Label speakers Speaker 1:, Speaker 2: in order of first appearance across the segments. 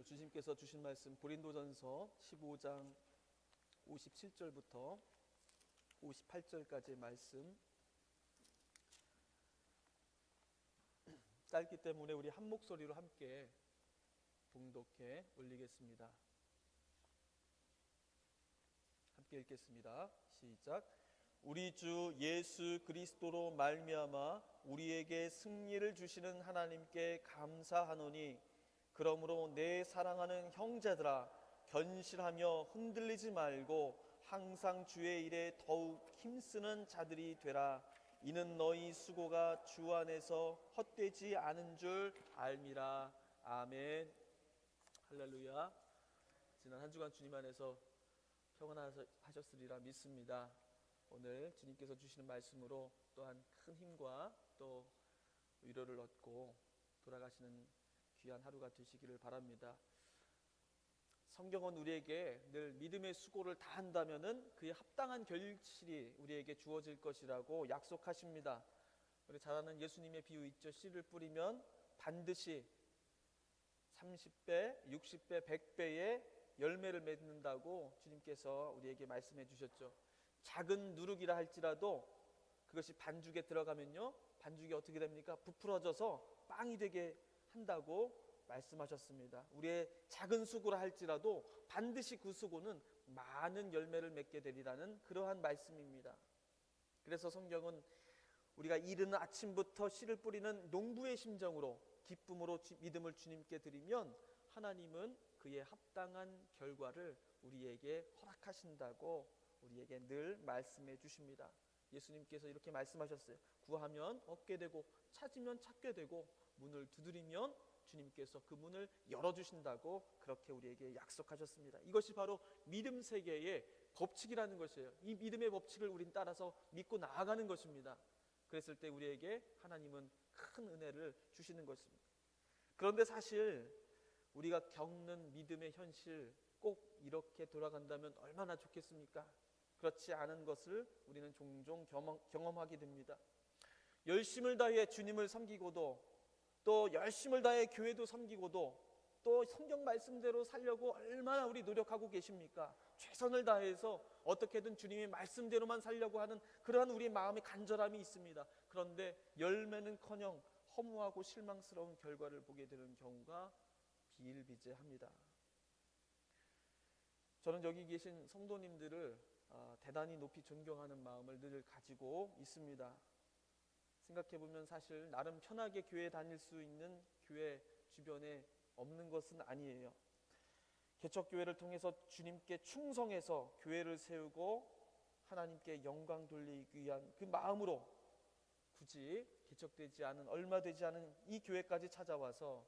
Speaker 1: 주님께서 주신 말씀 고린도전서 15장 57절부터 58절까지의 말씀 짧기 때문에 우리 한 목소리로 함께 봉독해 올리겠습니다. 함께 읽겠습니다. 시작. 우리 주 예수 그리스도로 말미암아 우리에게 승리를 주시는 하나님께 감사하노니 그러므로 내 사랑하는 형제들아 견실하며 흔들리지 말고 항상 주의 일에 더욱 힘쓰는 자들이 되라. 이는 너희 수고가 주 안에서 헛되지 않은 줄 알미라. 아멘. 할렐루야. 지난 한 주간 주님 안에서 평안하셨으리라 믿습니다. 오늘 주님께서 주시는 말씀으로 또한 큰 힘과 또 위로를 얻고 돌아가시는 귀한 하루가 되시기를 바랍니다. 성경은 우리에게 늘 믿음의 수고를 다한다면은 그에 합당한 결실이 우리에게 주어질 것이라고 약속하십니다. 우리 잘 아는 예수님의 비유 있죠. 씨를 뿌리면 반드시 30배, 60배, 100배의 열매를 맺는다고 주님께서 우리에게 말씀해 주셨죠. 작은 누룩이라 할지라도 그것이 반죽에 들어가면요, 반죽이 어떻게 됩니까? 부풀어져서 빵이 되게 한다고 말씀하셨습니다. 우리의 작은 수고라 할지라도 반드시 그 수고는 많은 열매를 맺게 되리라는 그러한 말씀입니다. 그래서 성경은 우리가 이른 아침부터 씨를 뿌리는 농부의 심정으로 기쁨으로 믿음을 주님께 드리면 하나님은 그에 합당한 결과를 우리에게 허락하신다고 우리에게 늘 말씀해 주십니다. 예수님께서 이렇게 말씀하셨어요. 구하면 얻게 되고 찾으면 찾게 되고 문을 두드리면 주님께서 그 문을 열어주신다고 그렇게 우리에게 약속하셨습니다. 이것이 바로 믿음 세계의 법칙이라는 것이에요. 이 믿음의 법칙을 우린 따라서 믿고 나아가는 것입니다. 그랬을 때 우리에게 하나님은 큰 은혜를 주시는 것입니다. 그런데 사실 우리가 겪는 믿음의 현실 꼭 이렇게 돌아간다면 얼마나 좋겠습니까? 그렇지 않은 것을 우리는 종종 경험하게 됩니다. 열심을 다해 주님을 섬기고도 또 열심을 다해 교회도 섬기고도 또 성경 말씀대로 살려고 얼마나 우리 노력하고 계십니까? 최선을 다해서 어떻게든 주님의 말씀대로만 살려고 하는 그러한 우리의 마음의 간절함이 있습니다. 그런데 열매는커녕 허무하고 실망스러운 결과를 보게 되는 경우가 비일비재합니다. 저는 여기 계신 성도님들을 대단히 높이 존경하는 마음을 늘 가지고 있습니다. 생각해보면 사실 나름 편하게 교회 다닐 수 있는 교회 주변에 없는 것은 아니에요. 개척교회를 통해서 주님께 충성해서 교회를 세우고 하나님께 영광 돌리기 위한 그 마음으로 굳이 개척되지 않은 얼마 되지 않은 이 교회까지 찾아와서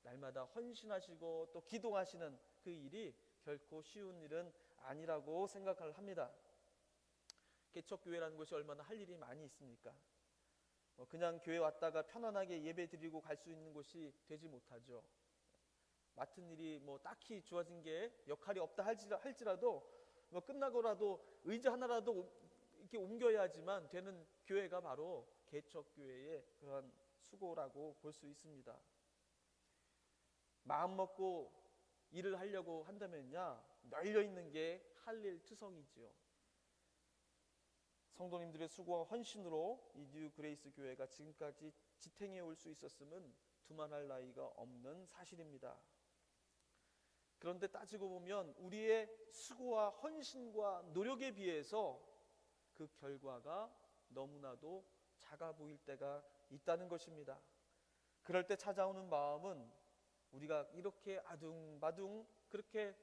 Speaker 1: 날마다 헌신하시고 또 기도하시는 그 일이 결코 쉬운 일은 아니라고 생각을 합니다. 개척교회라는 것이 얼마나 할 일이 많이 있습니까? 그냥 교회 왔다가 편안하게 예배 드리고 갈 수 있는 곳이 되지 못하죠. 맡은 일이 딱히 주어진 게 역할이 없다 할지라도 끝나고라도 의자 하나라도 이렇게 옮겨야지만 되는 교회가 바로 개척교회의 그런 수고라고 볼 수 있습니다. 마음 먹고 일을 하려고 한다면야 널려 있는 게 할 일 투성이지요. 성도님들의 수고와 헌신으로 이 뉴 그레이스 교회가 지금까지 지탱해 올 수 있었음은 두말할 나위가 없는 사실입니다. 그런데 따지고 보면 우리의 수고와 헌신과 노력에 비해서 그 결과가 너무나도 작아 보일 때가 있다는 것입니다. 그럴 때 찾아오는 마음은 우리가 이렇게 아둥바둥 그렇게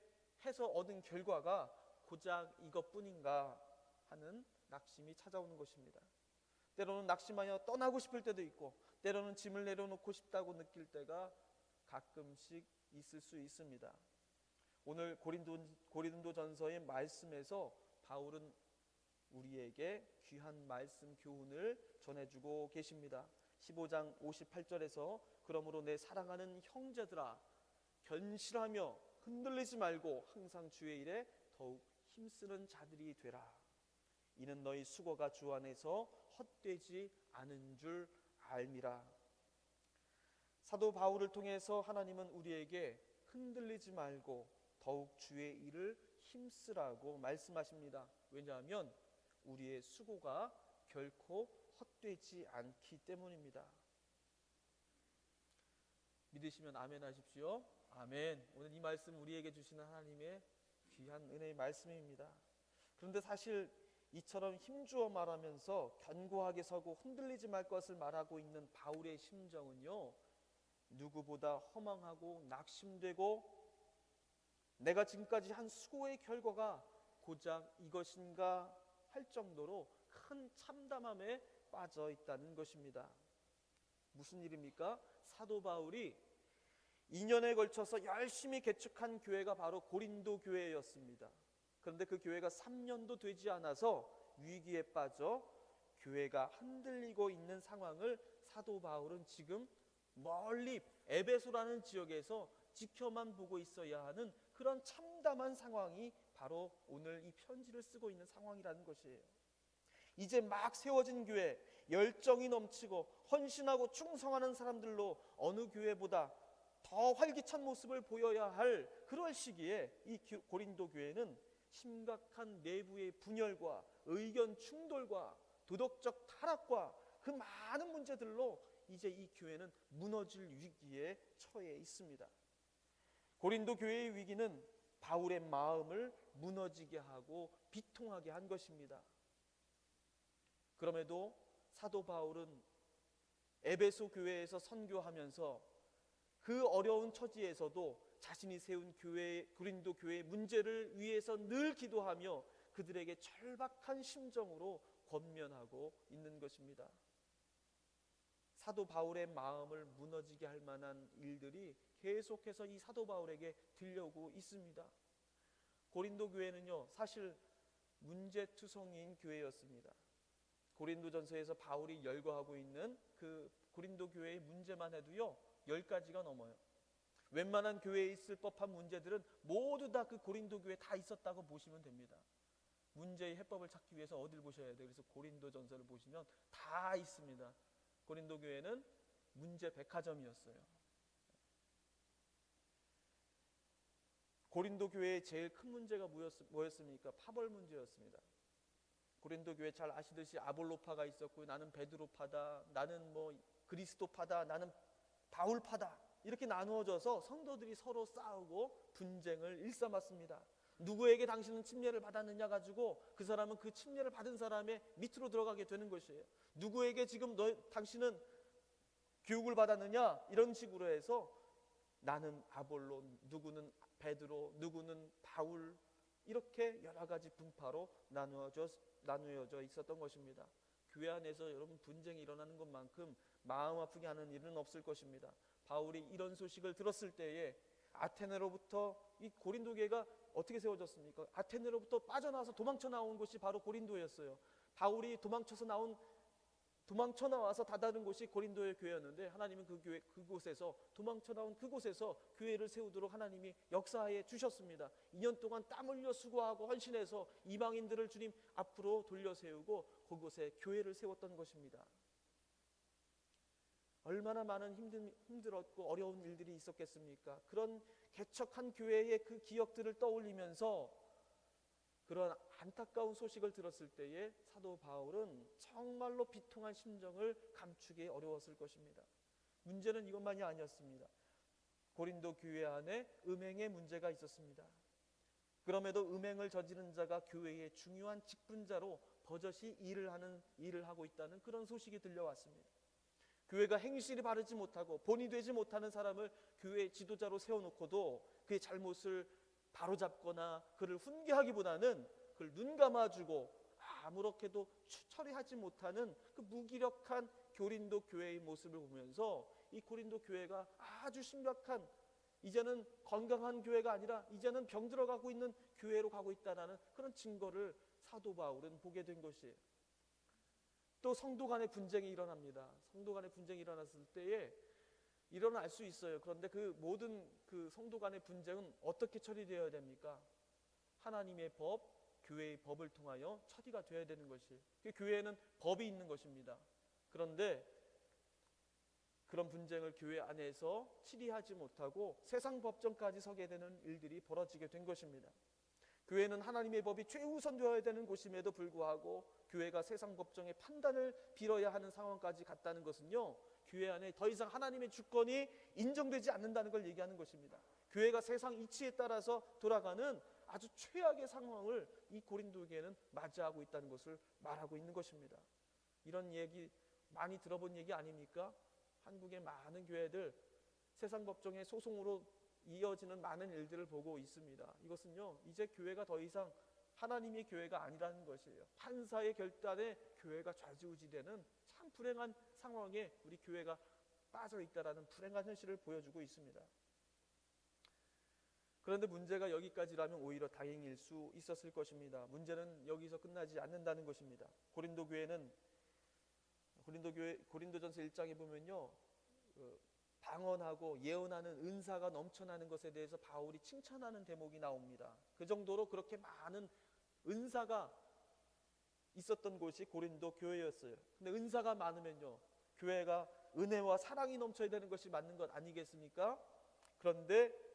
Speaker 1: 해서 얻은 결과가 고작 이것뿐인가 하는 낙심이 찾아오는 것입니다. 때로는 낙심하여 떠나고 싶을 때도 있고 때로는 짐을 내려놓고 싶다고 느낄 때가 가끔씩 있을 수 있습니다. 오늘 고린도전서의 말씀에서 바울은 우리에게 귀한 말씀 교훈을 전해주고 계십니다. 15장 58절에서 그러므로 내 사랑하는 형제들아 견실하며 흔들리지 말고 항상 주의 일에 더욱 힘쓰는 자들이 되라. 이는 너희 수고가 주 안에서 헛되지 않은 줄 알미라. 사도 바울을 통해서 하나님은 우리에게 흔들리지 말고 더욱 주의 일을 힘쓰라고 말씀하십니다. 왜냐하면 우리의 수고가 결코 헛되지 않기 때문입니다. 믿으시면 아멘 하십시오. 아멘. 오늘 이 말씀 우리에게 주시는 하나님의 귀한 은혜의 말씀입니다. 그런데 사실 이처럼 힘주어 말하면서 견고하게 서고 흔들리지 말 것을 말하고 있는 바울의 심정은요, 누구보다 허망하고 낙심되고 내가 지금까지 한 수고의 결과가 고작 이것인가 할 정도로 큰 참담함에 빠져 있다는 것입니다. 무슨 일입니까? 사도 바울이 2년에 걸쳐서 열심히 개척한 교회가 바로 고린도 교회였습니다. 그런데 그 교회가 3년도 되지 않아서 위기에 빠져 교회가 흔들리고 있는 상황을 사도 바울은 지금 멀리 에베소라는 지역에서 지켜만 보고 있어야 하는 그런 참담한 상황이 바로 오늘 이 편지를 쓰고 있는 상황이라는 것이에요. 이제 막 세워진 교회, 열정이 넘치고 헌신하고 충성하는 사람들로 어느 교회보다 더 활기찬 모습을 보여야 할 그럴 시기에 이 고린도 교회는 심각한 내부의 분열과 의견 충돌과 도덕적 타락과 그 많은 문제들로 이제 이 교회는 무너질 위기에 처해 있습니다. 고린도 교회의 위기는 바울의 마음을 무너지게 하고 비통하게 한 것입니다. 그럼에도 사도 바울은 에베소 교회에서 선교하면서 그 어려운 처지에서도 자신이 세운 고린도 교회의 문제를 위해서 늘 기도하며 그들에게 절박한 심정으로 권면하고 있는 것입니다. 사도 바울의 마음을 무너지게 할 만한 일들이 계속해서 이 사도 바울에게 들려오고 있습니다. 고린도 교회는요, 사실 문제투성이인 교회였습니다. 고린도전서에서 바울이 열거하고 있는 그 고린도 교회의 문제만 해도요 10가지가 넘어요. 웬만한 교회에 있을 법한 문제들은 모두 다 그 고린도 교회에 다 있었다고 보시면 됩니다. 문제의 해법을 찾기 위해서 어딜 보셔야 돼요? 그래서 고린도전서를 보시면 다 있습니다. 고린도 교회는 문제 백화점이었어요. 고린도 교회의 제일 큰 문제가 뭐였습니까? 파벌 문제였습니다. 고린도 교회 잘 아시듯이 아볼로파가 있었고, 나는 베드로파다, 나는 뭐 그리스도파다, 나는 바울파다, 이렇게 나누어져서 성도들이 서로 싸우고 분쟁을 일삼았습니다. 누구에게 당신은 침례를 받았느냐 가지고 그 사람은 그 침례를 받은 사람의 밑으로 들어가게 되는 것이에요. 누구에게 지금 당신은 교육을 받았느냐, 이런 식으로 해서 나는 아볼로, 누구는 베드로, 누구는 바울, 이렇게 여러 가지 분파로 나누어져 있었던 것입니다. 교회 안에서 여러분 분쟁이 일어나는 것만큼 마음 아프게 하는 일은 없을 것입니다. 바울이 이런 소식을 들었을 때에 아테네로부터 이 고린도 교회가 어떻게 세워졌습니까? 아테네로부터 빠져나와서 도망쳐 나온 곳이 바로 고린도였어요. 바울이 도망쳐 나와서 다다른 곳이 고린도의 교회였는데, 하나님은 그곳에서 도망쳐 나온 그곳에서 교회를 세우도록 하나님이 역사해 주셨습니다. 2년 동안 땀 흘려 수고하고 헌신해서 이방인들을 주님 앞으로 돌려 세우고 그곳에 교회를 세웠던 것입니다. 얼마나 많은 힘들었고 어려운 일들이 있었겠습니까? 그런 개척한 교회의 그 기억들을 떠올리면서 그런 안타까운 소식을 들었을 때에 사도 바울은 정말로 비통한 심정을 감추기 어려웠을 것입니다. 문제는 이것만이 아니었습니다. 고린도 교회 안에 음행의 문제가 있었습니다. 그럼에도 음행을 저지른 자가 교회의 중요한 직분자로 버젓이 일을 하고 있다는 그런 소식이 들려왔습니다. 교회가 행실이 바르지 못하고 본이 되지 못하는 사람을 교회의 지도자로 세워놓고도 그의 잘못을 바로잡거나 그를 훈계하기보다는 그를 눈 감아주고 아무렇게도 처리하지 못하는 그 무기력한 고린도 교회의 모습을 보면서 이 고린도 교회가 아주 심각한, 이제는 건강한 교회가 아니라 이제는 병들어가고 있는 교회로 가고 있다는 그런 증거를 사도 바울은 보게 된 것이에요. 또 성도 간의 분쟁이 일어납니다. 성도 간의 분쟁이 일어났을 때에 일어날 수 있어요. 그런데 그 모든 그 성도 간의 분쟁은 어떻게 처리되어야 됩니까? 하나님의 법, 교회의 법을 통하여 처리가 되어야 되는 것이, 그 교회에는 법이 있는 것입니다. 그런데 그런 분쟁을 교회 안에서 치리하지 못하고 세상 법정까지 서게 되는 일들이 벌어지게 된 것입니다. 교회는 하나님의 법이 최우선되어야 되는 곳임에도 불구하고 교회가 세상 법정의 판단을 빌어야 하는 상황까지 갔다는 것은요, 교회 안에 더 이상 하나님의 주권이 인정되지 않는다는 걸 얘기하는 것입니다. 교회가 세상 이치에 따라서 돌아가는 아주 최악의 상황을 이 고린도 교회는 맞이하고 있다는 것을 말하고 있는 것입니다. 이런 얘기 많이 들어본 얘기 아닙니까? 한국의 많은 교회들 세상 법정의 소송으로 이어지는 많은 일들을 보고 있습니다. 이것은요, 이제 교회가 더 이상 하나님의 교회가 아니라는 것이에요. 판사의 결단에 교회가 좌지우지되는 참 불행한 상황에 우리 교회가 빠져 있다라는 불행한 현실을 보여주고 있습니다. 그런데 문제가 여기까지라면 오히려 다행일 수 있었을 것입니다. 문제는 여기서 끝나지 않는다는 것입니다. 고린도전서 1장에 보면요, 방언하고 예언하는 은사가 넘쳐나는 것에 대해서 바울이 칭찬하는 대목이 나옵니다. 그 정도로 그렇게 많은 은사가 있었던 곳이 고린도 교회였어요. 근데 은사가 많으면요, 교회가 은혜와 사랑이 넘쳐야 되는 것이 맞는 것 아니겠습니까? 그런데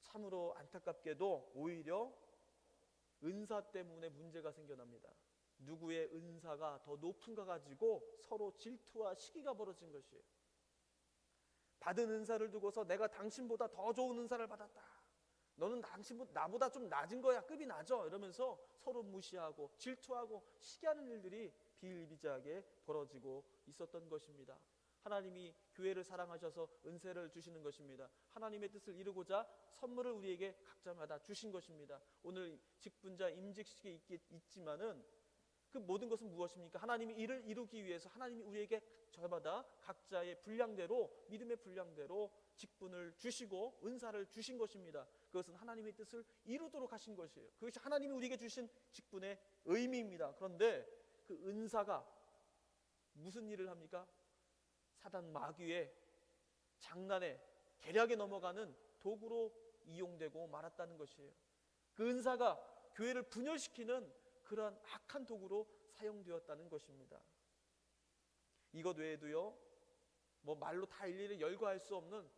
Speaker 1: 참으로 안타깝게도 오히려 은사 때문에 문제가 생겨납니다. 누구의 은사가 더 높은가 가지고 서로 질투와 시기가 벌어진 것이에요. 받은 은사를 두고서 내가 당신보다 더 좋은 은사를 받았다, 너는 나보다 좀 낮은 거야, 급이 낮아, 이러면서 서로 무시하고 질투하고 시기하는 일들이 비일비재하게 벌어지고 있었던 것입니다. 하나님이 교회를 사랑하셔서 은혜를 주시는 것입니다. 하나님의 뜻을 이루고자 선물을 우리에게 각자마다 주신 것입니다. 오늘 직분자 임직식이 있지만은 그 모든 것은 무엇입니까? 하나님이 이를 이루기 위해서 하나님이 우리에게 저마다 각자의 분량대로, 믿음의 분량대로 직분을 주시고 은사를 주신 것입니다. 그것은 하나님의 뜻을 이루도록 하신 것이에요. 그것이 하나님이 우리에게 주신 직분의 의미입니다. 그런데 그 은사가 무슨 일을 합니까? 사단 마귀의 장난에 계략에 넘어가는 도구로 이용되고 말았다는 것이에요. 그 은사가 교회를 분열시키는 그러한 악한 도구로 사용되었다는 것입니다. 이것 외에도요, 말로 다 일일이 열거할 수 없는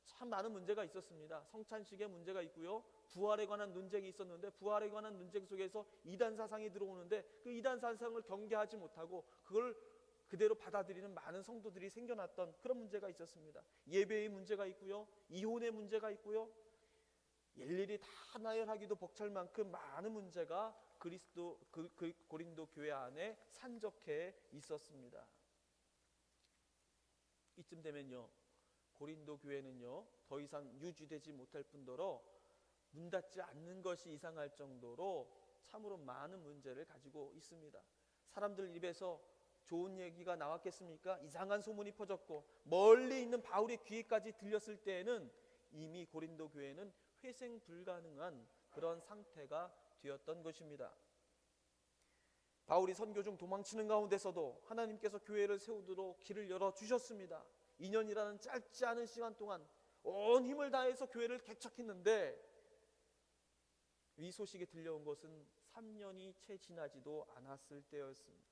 Speaker 1: 참 많은 문제가 있었습니다. 성찬식에 문제가 있고요, 부활에 관한 논쟁이 있었는데 부활에 관한 논쟁 속에서 이단 사상이 들어오는데 그 이단 사상을 경계하지 못하고 그걸 그대로 받아들이는 많은 성도들이 생겨났던 그런 문제가 있었습니다. 예배의 문제가 있고요, 이혼의 문제가 있고요, 일일이 다 나열하기도 벅찰 만큼 많은 문제가 고린도 교회 안에 산적해 있었습니다. 이쯤 되면요, 고린도 교회는요 더 이상 유지되지 못할 뿐더러 문 닫지 않는 것이 이상할 정도로 참으로 많은 문제를 가지고 있습니다. 사람들 입에서 좋은 얘기가 나왔겠습니까? 이상한 소문이 퍼졌고 멀리 있는 바울의 귀에까지 들렸을 때에는 이미 고린도 교회는 회생 불가능한 그런 상태가 되었던 것입니다. 바울이 선교 중 도망치는 가운데서도 하나님께서 교회를 세우도록 길을 열어주셨습니다. 2년이라는 짧지 않은 시간 동안 온 힘을 다해서 교회를 개척했는데 이 소식이 들려온 것은 3년이 채 지나지도 않았을 때였습니다.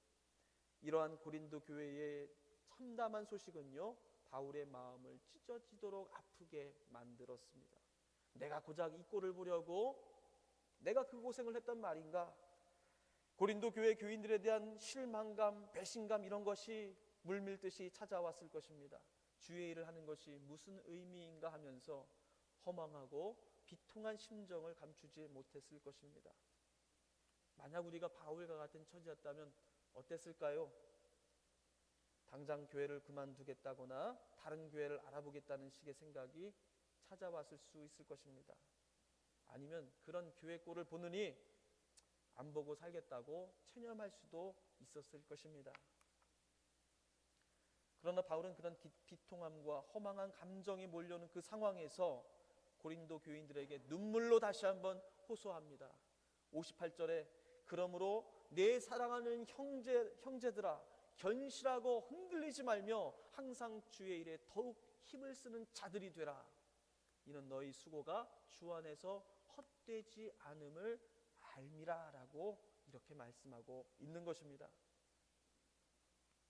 Speaker 1: 이러한 고린도 교회의 참담한 소식은요, 바울의 마음을 찢어지도록 아프게 만들었습니다. 내가 고작 이 꼴을 보려고 내가 그 고생을 했단 말인가? 고린도 교회 교인들에 대한 실망감, 배신감, 이런 것이 물밀듯이 찾아왔을 것입니다. 주의 일을 하는 것이 무슨 의미인가 하면서 허망하고 비통한 심정을 감추지 못했을 것입니다. 만약 우리가 바울과 같은 처지였다면 어땠을까요? 당장 교회를 그만두겠다거나 다른 교회를 알아보겠다는 식의 생각이 찾아왔을 수 있을 것입니다. 아니면 그런 교회 꼴을 보느니 안 보고 살겠다고 체념할 수도 있었을 것입니다. 그러나 바울은 그런 비통함과 허망한 감정이 몰려오는 그 상황에서 고린도 교인들에게 눈물로 다시 한번 호소합니다. 58절에 그러므로 내 사랑하는 형제들아, 견실하고 흔들리지 말며 항상 주의 일에 더욱 힘을 쓰는 자들이 되라. 이는 너희 수고가 주 안에서 헛되지 않음을 알미라 라고 이렇게 말씀하고 있는 것입니다.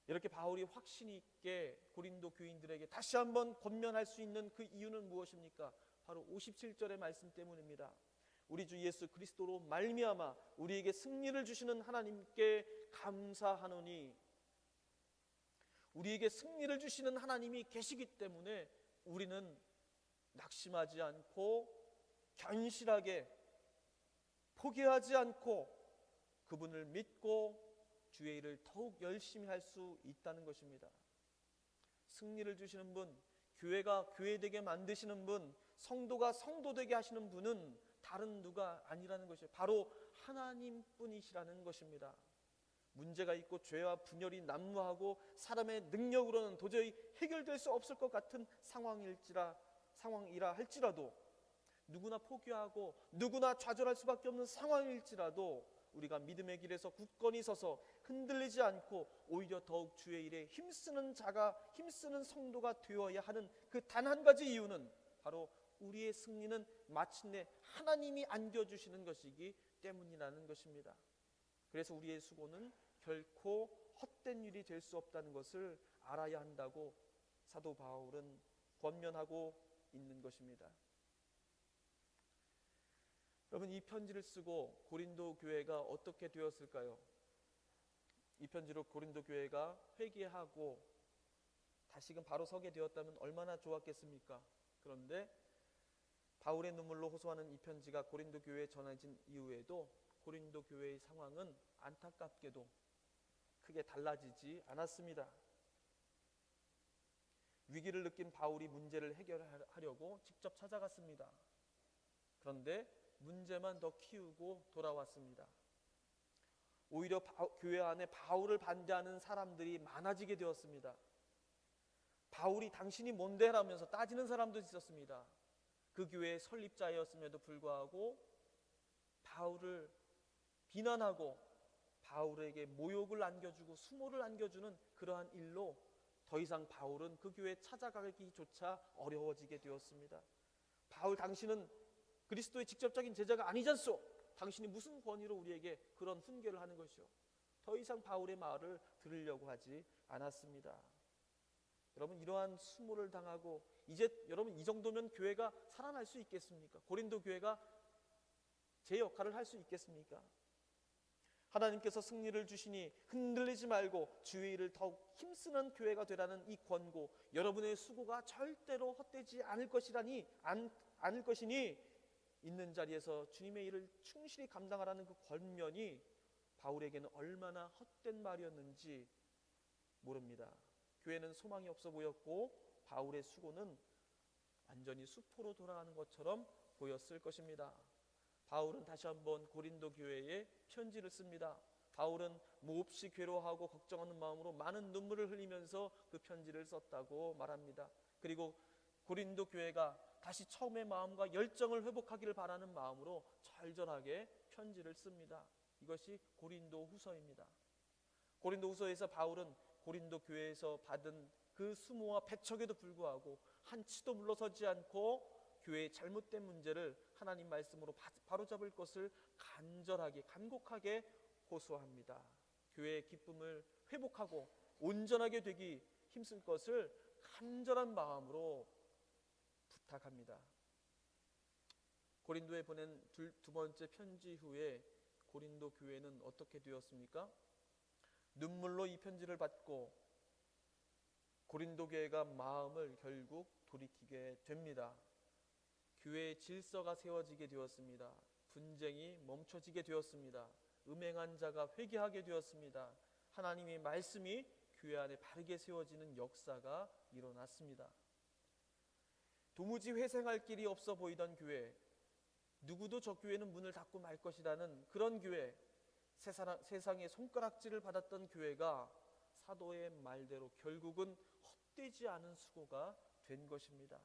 Speaker 1: 이렇게 바울이 확신 있게 고린도 교인들에게 다시 한번 권면할 수 있는 그 이유는 무엇입니까? 바로 57절의 말씀 때문입니다. 우리 주 예수 그리스도로 말미암아 우리에게 승리를 주시는 하나님께 감사하노니, 우리에게 승리를 주시는 하나님이 계시기 때문에 우리는 낙심하지 않고 견실하게 포기하지 않고 그분을 믿고 주의 일을 더욱 열심히 할 수 있다는 것입니다. 승리를 주시는 분, 교회가 교회되게 만드시는 분, 성도가 성도되게 하시는 분은 다른 누가 아니라는 것이에요. 바로 하나님뿐이시라는 것입니다. 문제가 있고 죄와 분열이 난무하고 사람의 능력으로는 도저히 해결될 수 없을 것 같은 상황이라 할지라도, 누구나 포기하고 누구나 좌절할 수밖에 없는 상황일지라도 우리가 믿음의 길에서 굳건히 서서 흔들리지 않고 오히려 더욱 주의 일에 힘쓰는 성도가 되어야 하는 그 단 한 가지 이유는 바로 우리의 승리는 마침내 하나님이 안겨주시는 것이기 때문이라는 것입니다. 그래서 우리의 수고는 결코 헛된 일이 될 수 없다는 것을 알아야 한다고 사도 바울은 권면하고 있는 것입니다. 여러분, 이 편지를 쓰고 고린도 교회가 어떻게 되었을까요? 이 편지로 고린도 교회가 회개하고 다시금 바로 서게 되었다면 얼마나 좋았겠습니까? 그런데 바울의 눈물로 호소하는 이 편지가 고린도 교회에 전해진 이후에도 고린도 교회의 상황은 안타깝게도 크게 달라지지 않았습니다. 위기를 느낀 바울이 문제를 해결하려고 직접 찾아갔습니다. 그런데 문제만 더 키우고 돌아왔습니다. 오히려 교회 안에 바울을 반대하는 사람들이 많아지게 되었습니다. 바울이 당신이 뭔데? 라면서 따지는 사람도 있었습니다. 그 교회의 설립자였음에도 불구하고 바울을 비난하고 바울에게 모욕을 안겨주고 수모를 안겨주는 그러한 일로 더 이상 바울은 그 교회에 찾아가기조차 어려워지게 되었습니다. 바울, 당신은 그리스도의 직접적인 제자가 아니잖소. 당신이 무슨 권위로 우리에게 그런 훈계를 하는 것이오. 더 이상 바울의 말을 들으려고 하지 않았습니다. 여러분, 이러한 수모를 당하고 이제 여러분 이 정도면 교회가 살아날 수 있겠습니까? 고린도 교회가 제 역할을 할 수 있겠습니까? 하나님께서 승리를 주시니 흔들리지 말고 주의 일을 더욱 힘쓰는 교회가 되라는 이 권고, 여러분의 수고가 절대로 헛되지 않을 것이니 있는 자리에서 주님의 일을 충실히 감당하라는 그 권면이 바울에게는 얼마나 헛된 말이었는지 모릅니다. 교회는 소망이 없어 보였고 바울의 수고는 완전히 수포로 돌아가는 것처럼 보였을 것입니다. 바울은 다시 한번 고린도 교회에 편지를 씁니다. 바울은 몹시 괴로워하고 걱정하는 마음으로 많은 눈물을 흘리면서 그 편지를 썼다고 말합니다. 그리고 고린도 교회가 다시 처음의 마음과 열정을 회복하기를 바라는 마음으로 절절하게 편지를 씁니다. 이것이 고린도 후서입니다. 고린도 후서에서 바울은 고린도 교회에서 받은 그 수모와 배척에도 불구하고 한치도 물러서지 않고 교회의 잘못된 문제를 하나님 말씀으로 바로잡을 것을 간곡하게 호소합니다. 교회의 기쁨을 회복하고 온전하게 되기 힘쓸 것을 간절한 마음으로 부탁합니다. 고린도에 보낸 두 번째 편지 후에 고린도 교회는 어떻게 되었습니까? 눈물로 이 편지를 받고 고린도 교회가 마음을 결국 돌이키게 됩니다. 교회의 질서가 세워지게 되었습니다. 분쟁이 멈춰지게 되었습니다. 음행한 자가 회개하게 되었습니다. 하나님의 말씀이 교회 안에 바르게 세워지는 역사가 일어났습니다. 도무지 회생할 길이 없어 보이던 교회, 누구도 저 교회는 문을 닫고 말 것이라는 그런 교회, 세상의 손가락질을 받았던 교회가 사도의 말대로 결국은 헛되지 않은 수고가 된 것입니다.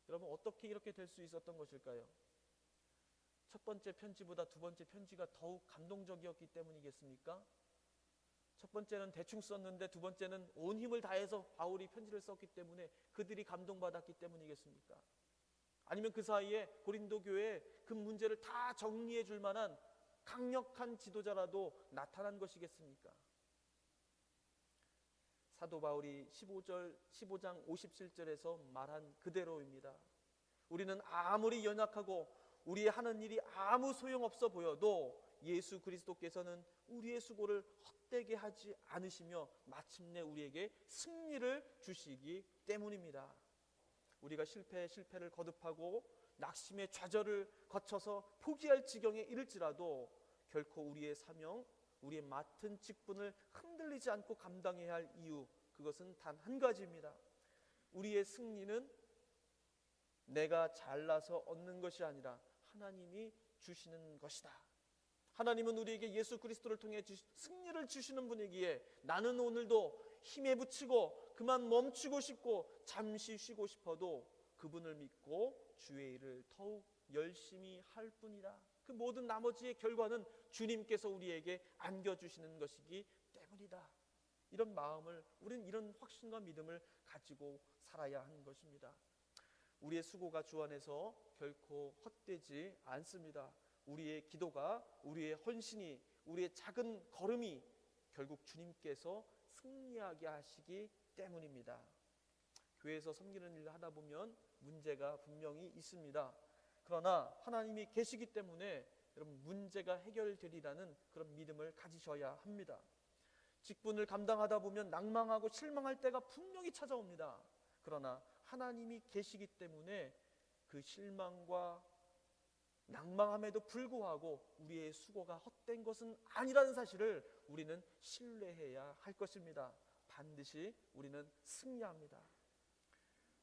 Speaker 1: 여러분, 어떻게 이렇게 될 수 있었던 것일까요? 첫 번째 편지보다 두 번째 편지가 더욱 감동적이었기 때문이겠습니까? 첫 번째는 대충 썼는데 두 번째는 온 힘을 다해서 바울이 편지를 썼기 때문에 그들이 감동받았기 때문이겠습니까? 아니면 그 사이에 고린도 교회에 그 문제를 다 정리해 줄 만한 강력한 지도자라도 나타난 것이겠습니까? 사도 바울이 15장 57절에서 말한 그대로입니다. 우리는 아무리 연약하고 우리 하는 일이 아무 소용없어 보여도 예수 그리스도께서는 우리의 수고를 헛되게 하지 않으시며 마침내 우리에게 승리를 주시기 때문입니다. 우리가 실패를 거듭하고 낙심의 좌절을 거쳐서 포기할 지경에 이를지라도 결코 우리의 사명, 우리의 맡은 직분을 흔들리지 않고 감당해야 할 이유, 그것은 단 한 가지입니다. 우리의 승리는 내가 잘나서 얻는 것이 아니라 하나님이 주시는 것이다. 하나님은 우리에게 예수 그리스도를 통해 승리를 주시는 분이기에 나는 오늘도 힘에 부치고 그만 멈추고 싶고 잠시 쉬고 싶어도 그분을 믿고 주의 일을 더욱 열심히 할 뿐이다. 그 모든 나머지의 결과는 주님께서 우리에게 안겨주시는 것이기 때문이다. 이런 마음을, 우리는 이런 확신과 믿음을 가지고 살아야 하는 것입니다. 우리의 수고가 주 안에서 결코 헛되지 않습니다. 우리의 기도가, 우리의 헌신이, 우리의 작은 걸음이 결국 주님께서 승리하게 하시기 때문입니다. 교회에서 섬기는 일을 하다 보면 문제가 분명히 있습니다. 그러나 하나님이 계시기 때문에 여러분 문제가 해결되리라는 그런 믿음을 가지셔야 합니다. 직분을 감당하다 보면 낭망하고 실망할 때가 분명히 찾아옵니다. 그러나 하나님이 계시기 때문에 그 실망과 낭망함에도 불구하고 우리의 수고가 헛된 것은 아니라는 사실을 우리는 신뢰해야 할 것입니다. 반드시 우리는 승리합니다.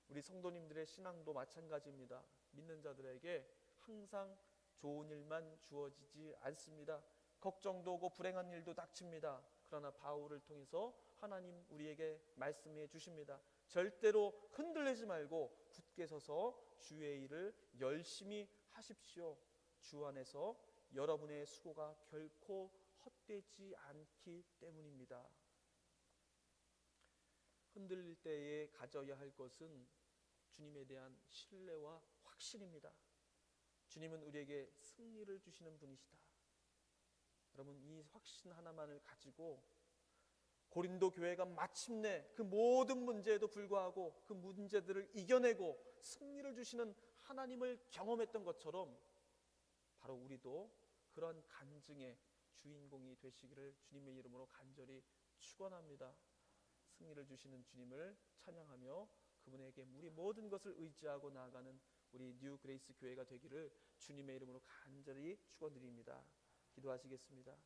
Speaker 1: 우리 성도님들의 신앙도 마찬가지입니다. 믿는 자들에게 항상 좋은 일만 주어지지 않습니다. 걱정도 오고 불행한 일도 닥칩니다. 그러나 바울을 통해서 하나님 우리에게 말씀해 주십니다. 절대로 흔들리지 말고 굳게 서서 주의 일을 열심히 하십시오. 주 안에서 여러분의 수고가 결코 헛되지 않기 때문입니다. 흔들릴 때에 가져야 할 것은 주님에 대한 신뢰와 확신입니다. 주님은 우리에게 승리를 주시는 분이시다. 여러분 이 확신 하나만을 가지고 고린도 교회가 마침내 그 모든 문제에도 불구하고 그 문제들을 이겨내고 승리를 주시는 하나님을 경험했던 것처럼 바로 우리도 그런 간증의 주인공이 되시기를 주님의 이름으로 간절히 축원합니다. 승리를 주시는 주님을 찬양하며 그분에게 우리 모든 것을 의지하고 나아가는 우리 뉴 그레이스 교회가 되기를 주님의 이름으로 간절히 축원드립니다. 기도하시겠습니다.